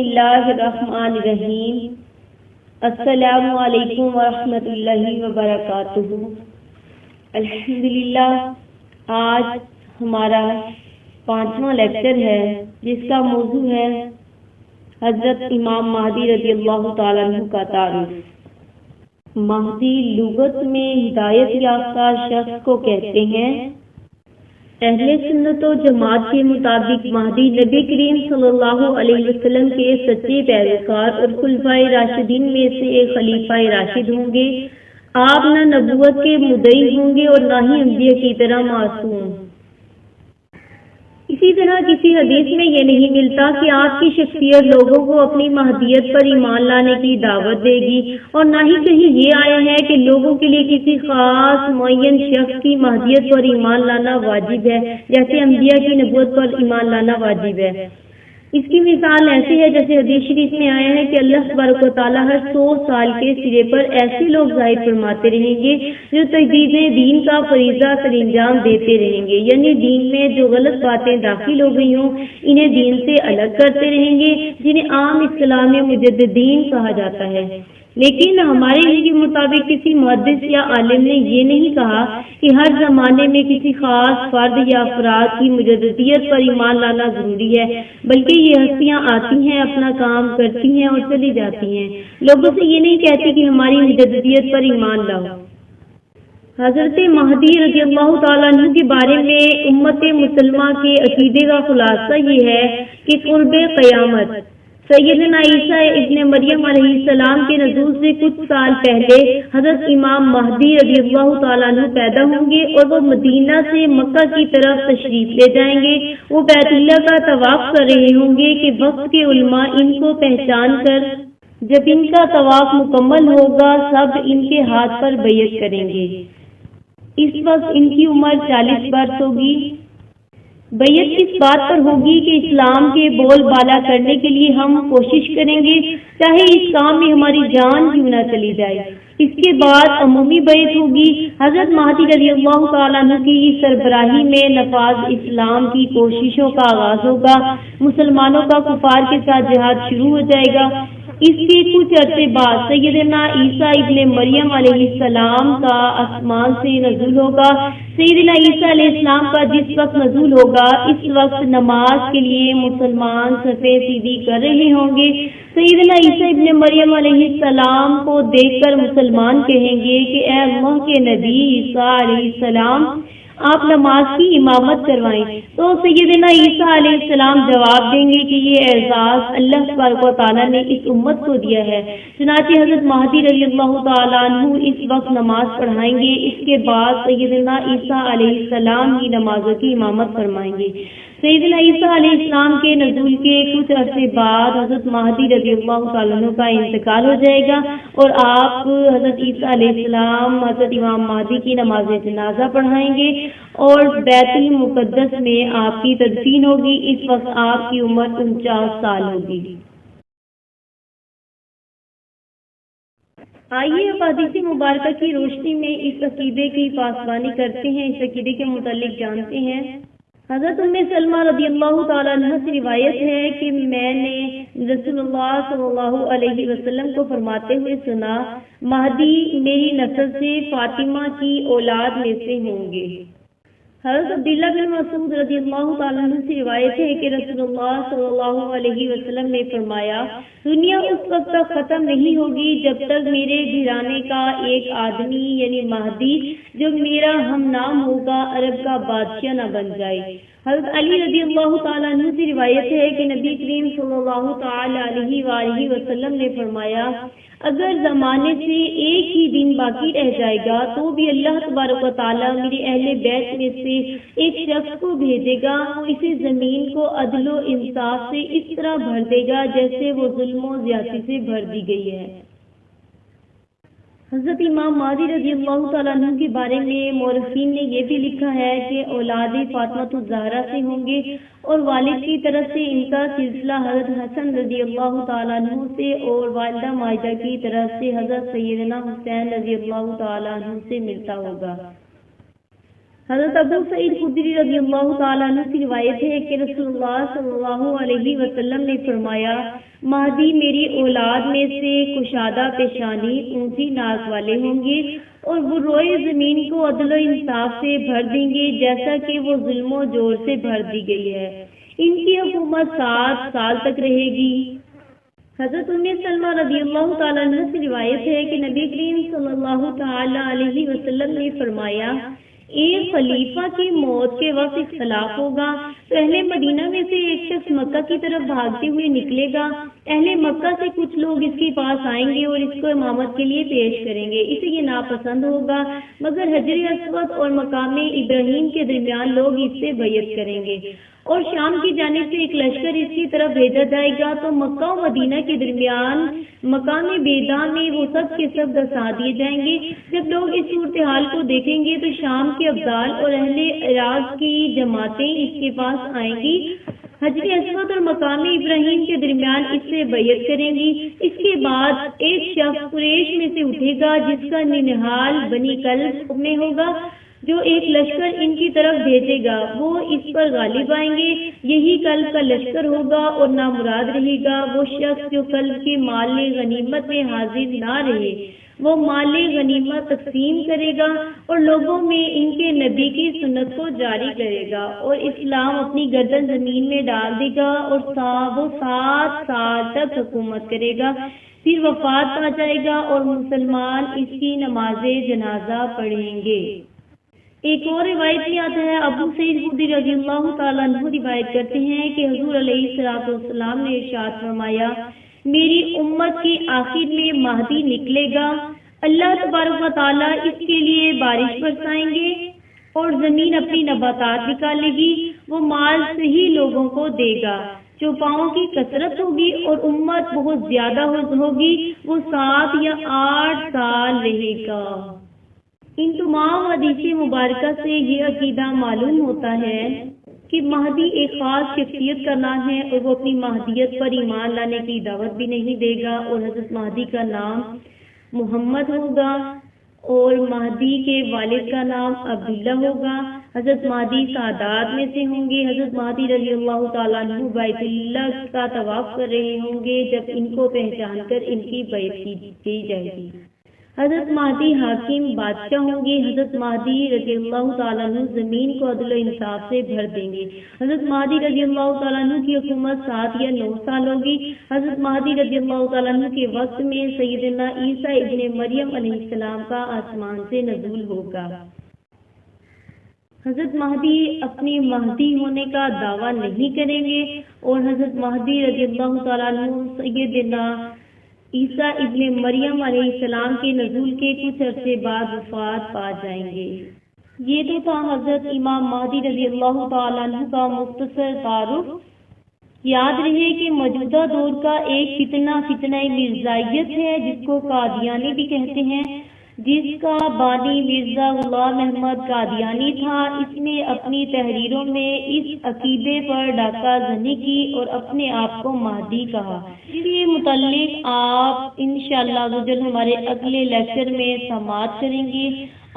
اللہ الرحمن الرحیم۔ السلام علیکم ورحمۃ اللہ وبرکاتہ۔ الحمدللہ آج ہمارا 5واں لیکچر ہے جس کا موضوع ہے حضرت امام مہدی رضی اللہ تعالیٰ عنہ کا تعارف۔ مہدی لغت میں ہدایت یافتہ شخص کو کہتے ہیں۔ اہل سنت و جماعت کے مطابق مہدی نبی کریم صلی اللہ علیہ وسلم کے سچے پیروکار اور خلفائے راشدین میں سے ایک خلیفہ راشد ہوں گے۔ آپ نہ نبوت کے مدعی ہوں گے اور نہ ہی انبیاء کی طرح معصوم۔ اسی طرح کسی حدیث میں یہ نہیں ملتا کہ آپ کی شخصیت لوگوں کو اپنی مہدیت پر ایمان لانے کی دعوت دے گی، اور نہ ہی کہیں یہ آیا ہے کہ لوگوں کے لیے کسی خاص معین شخص کی مہدیت پر ایمان لانا واجب ہے، جیسے انبیاء کی نبوت پر ایمان لانا واجب ہے۔ اس کی مثال ایسی ہے جیسے حدیث شریف میں آیا ہے کہ اللہ تبارک و تعالیٰ ہر 100 سال کے سرے پر ایسے لوگ ظاہر فرماتے رہیں گے جو تجدید دین کا فریضہ سر انجام دیتے رہیں گے، یعنی دین میں جو غلط باتیں داخل ہو گئی ہوں انہیں دین سے الگ کرتے رہیں گے، جنہیں عام اصطلاح میں مجددین کہا جاتا ہے۔ لیکن ہمارے علم کے مطابق کسی محدث یا عالم نے یہ نہیں کہا کہ ہر زمانے میں کسی خاص فرد یا افراد کی مجددیت پر ایمان لانا ضروری ہے، بلکہ یہ ہستیاں آتی ہیں، اپنا کام کرتی ہیں اور چلی جاتی ہیں۔ لوگوں سے یہ نہیں کہتی کہ ہماری مجددیت پر ایمان لاؤ۔ حضرت مہدی رضی اللہ تعالیٰ عنہ کے بارے میں امت مسلمہ کے عقیدے کا خلاصہ یہ ہے کہ قرب قیامت سیدنا عیسیٰ ابن مریم علیہ السلام کے نزول سے کچھ سال پہلے حضرت امام مہدی رضی اللہ تعالیٰ عنہ پیدا ہوں گے اور وہ مدینہ سے مکہ کی طرف تشریف لے جائیں گے۔ وہ بیت اللہ کا طواف کر رہے ہوں گے کہ وقت کے علماء ان کو پہچان کر جب ان کا طواف مکمل ہوگا سب ان کے ہاتھ پر بیعت کریں گے۔ اس وقت ان کی عمر 40 برس ہوگی۔ بیعت اس بات پر ہوگی کہ اسلام کے بول بالا کرنے کے لیے ہم کوشش کریں گے، چاہے اس کام میں ہماری جان کیوں نہ چلی جائے۔ اس کے بعد عمومی بیعت ہوگی۔ حضرت مہدی رضی اللہ تعالیٰ عنہ کی سربراہی میں نفاذ اسلام کی کوششوں کا آغاز ہوگا۔ مسلمانوں کا کفار کے ساتھ جہاد شروع ہو جائے گا۔ اس کے کچھ عرصے بعد سیدنا عیسیٰ ابن مریم علیہ السلام کا آسمان سے نزول ہوگا۔ سیدنا عیسیٰ علیہ السلام کا جس وقت نزول ہوگا اس وقت نماز کے لیے مسلمان صفیں سیدھی کر رہے ہوں گے۔ سیدنا عیسیٰ ابن مریم علیہ السلام کو دیکھ کر مسلمان کہیں گے کہ اے اللہ کے نبی عیسیٰ علیہ السلام، آپ نماز کی امامت کروائیں۔ تو سیدنا عیسیٰ علیہ السلام جواب دیں گے کہ یہ اعزاز اللہ تبارک و تعالیٰ نے اس امت کو دیا ہے۔ چنانچہ حضرت مہدی رضی اللہ تعالیٰ عنہ اس وقت نماز پڑھائیں گے۔ اس کے بعد سیدنا عیسیٰ علیہ السلام کی نمازوں کی امامت فرمائیں گے۔ سیدنا عیسیٰ علیہ السلام کے نزول کے کچھ عرصے بعد حضرت مہدی رضی اللہ تعالیٰ عنہ کا انتقال ہو جائے گا اور آپ حضرت عیسیٰ علیہ السلام حضرت امام مہدی کی نماز جنازہ پڑھائیں گے اور بیت المقدس میں آپ کی تدفین ہوگی۔ اس وقت آپ کی عمر 49 سال ہوگی۔ آئیے اب حدیث مبارکہ کی روشنی میں اس عقیدے کی پاسبانی کرتے ہیں، اس عقیدے کے متعلق جانتے ہیں۔ حضرت ام سلمہ رضی اللہ تعالیٰ عنہ سے روایت ہے کہ میں نے رسول اللہ صلی اللہ علیہ وسلم کو فرماتے ہوئے سنا، مہدی میری نسل سے فاطمہ کی اولاد میں سے ہوں گے۔ حضرت عبداللہ بن مسعود رضی اللہ تعالیٰ عنہ سے روایت ہے کہ رسول اللہ صلی اللہ علیہ وسلم نے فرمایا، دنیا اس وقت تک ختم نہیں ہوگی جب تک میرے گھرانے کا ایک آدمی یعنی مہدی جو میرا ہم نام ہوگا عرب کا بادشاہ نہ بن جائے۔ حضرت علی رضی اللہ تعالیٰ عنہ سے روایت ہے کہ نبی کریم صلی اللہ تعالیٰ علیہ وآلہ وسلم نے فرمایا، اگر زمانے سے ایک ہی دن باقی رہ جائے گا تو بھی اللہ تبارک و تعالیٰ میرے اہل بیت میں سے ایک شخص کو بھیجے گا، وہ اسے زمین کو عدل و انصاف سے اس طرح بھر دے گا جیسے وہ ظلم و زیادتی سے بھر دی گئی ہے۔ حضرت امام مہدی رضی اللہ تعالیٰ عنہ کے بارے میں مورخین نے یہ بھی لکھا ہے کہ اولاد فاطمہ الزہرا سے ہوں گے اور والد کی طرف سے ان کا سلسلہ حضرت حسن رضی اللہ تعالیٰ عنہ سے اور والدہ ماجدہ کی طرف سے حضرت سیدنا حسین رضی اللہ تعالیٰ عنہ سے ملتا ہوگا۔ حضرت ابو سعید خدری رضی اللہ تعالیٰ عنہ کی روایت ہے کہ رسول اللہ صلی اللہ علیہ وسلم نے فرمایا، مہدی میری اولاد میں سے کشادہ پیشانی اونچی ناک والے ہوں گے اور وہ روئے زمین کو عدل و انصاف سے بھر دیں گے جیسا کہ وہ ظلم و جور سے بھر دی گئی ہے۔ ان کی حکومت 7 سال تک رہے گی۔ حضرت ام سلمہ رضی اللہ تعالیٰ عنہ سے روایت ہے کہ نبی کریم صلی اللہ تعالیٰ علیہ وسلم نے فرمایا، ایک خلیفہ کی موت کے وقت اختلاف ہوگا تو اہل مدینہ میں سے ایک شخص مکہ کی طرف بھاگتے ہوئے نکلے گا، اہل مکہ سے کچھ لوگ اس کے پاس آئیں گے اور اس کو امامت کے لیے پیش کریں گے، اسے یہ ناپسند ہوگا، مگر حجر اسود اور مقام ابراہیم کے درمیان لوگ اس سے بیعت کریں گے اور شام کی جانب سے ایک لشکر اس کی طرف بھیجا جائے گا تو مکہ و مدینہ کے درمیان مقام بیضاء میں وہ سب کے سب دسا دیے جائیں گے۔ جب لوگ اس صورتحال کو دیکھیں گے تو شام کے ابدال اور اہل عراق کی جماعتیں اس کے پاس آئیں گی، حجر اسود اور مقام ابراہیم کے درمیان اس سے بیعت کریں گی۔ اس کے بعد ایک شخص قریش میں سے اٹھے گا جس کا ننہال بنی کلب میں ہوگا، جو ایک لشکر ان کی طرف بھیجے گا، وہ اس پر غالب آئیں گے، یہی کلب کا لشکر ہوگا اور نامراد رہے گا وہ شخص جو کلب کے مال غنیمت میں حاضر نہ رہے، وہ مال غنیمت تقسیم کرے گا اور لوگوں میں ان کے نبی کی سنت کو جاری کرے گا اور اسلام اپنی گردن زمین میں ڈال دے گا اور وہ 7 سال تک حکومت کرے گا، پھر وفات پا جائے گا اور مسلمان اس کی نماز جنازہ پڑھیں گے۔ ایک اور روایت میں آتا ہے، ابو سعید خدری رضی اللہ تعالیٰ عنہ روایت کرتے ہیں کہ حضور علیہ الصلوۃ والسلام نے ارشاد فرمایا، میری امت کے آخر میں مہدی نکلے گا، اللہ تبارک و تعالیٰ اس کے لیے بارش برسائیں گے اور زمین اپنی نباتات نکالے گی، وہ مال صحیح لوگوں کو دے گا، چوپاؤں کی کثرت ہوگی اور امت بہت زیادہ ہوگی، وہ 7 یا 8 سال رہے گا۔ ان تمام حدیث مبارکہ سے یہ عقیدہ معلوم ہوتا ہے کہ مہدی ایک خاص شخصیت کا نام ہے اور وہ اپنی مہدیت پر ایمان لانے کی دعوت بھی نہیں دے گا، اور حضرت مہدی کا نام محمد ہوگا اور مہدی کے والد کا نام عبداللہ ہوگا۔ حضرت مہدی سعادات میں سے ہوں گے۔ حضرت مہدی رضی اللہ تعالیٰ عنہ بیت اللہ کا طواف کر رہے ہوں گے جب ان کو پہچان کر ان کی بیعت کی جائے گی۔ حضرت مہدی حاکم بادشاہ ہوں گے۔ حضرت مہدی رضی اللہ تعالیٰ عنہ زمین کو عدل و انصاف سے بھر دیں گے۔ حضرت مہدی رضی اللہ تعالیٰ عنہ کی حکومت 7 یا 9 سال ہوگی۔ حضرت مہدی رضی اللہ تعالیٰ عنہ کے وقت میں سیدنا عیسیٰ ابن مریم علیہ السلام کا آسمان سے نزول ہوگا۔ حضرت مہدی اپنی مہدی ہونے کا دعویٰ نہیں کریں گے اور حضرت مہدی رضی اللہ تعالیٰ عنہ سیدنا عیسیٰ ابن مریم علیہ السلام کے نزول کے کچھ عرصے بعد وفات پا جائیں گے۔ یہ تو تھا حضرت امام مہدی رضی اللہ تعالیٰ عنہ کا مختصر تعارف۔ یاد رہے کہ موجودہ دور کا ایک فتنہ مرزائیت ہے جس کو قادیانی بھی کہتے ہیں، جس کا بانی مرزا غلام احمد قادیانی تھا۔ اس نے اپنی تحریروں میں اس عقیدے پر ڈاکہ زنی کی اور اپنے آپ کو مہدی کہا۔ اس کے متعلق آپ انشاءاللہ ہمارے اگلے لیکچر میں سماعت کریں گے۔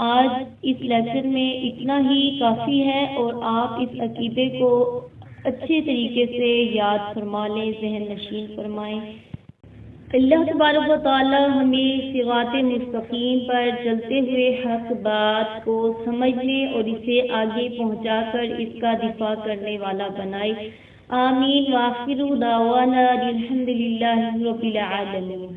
آج اس لیکچر میں اتنا ہی کافی ہے اور آپ اس عقیدے کو اچھے طریقے سے یاد فرما لیں، ذہن نشین فرمائیں۔ اللہ تبارک و تعالی ہمیں صراط مستقیم پر چلتے ہوئے حق بات کو سمجھنے اور اسے آگے پہنچا کر اس کا دفاع کرنے والا بنائے۔ آمین۔ وآخر دعوانا الحمد للہ رب العالمین۔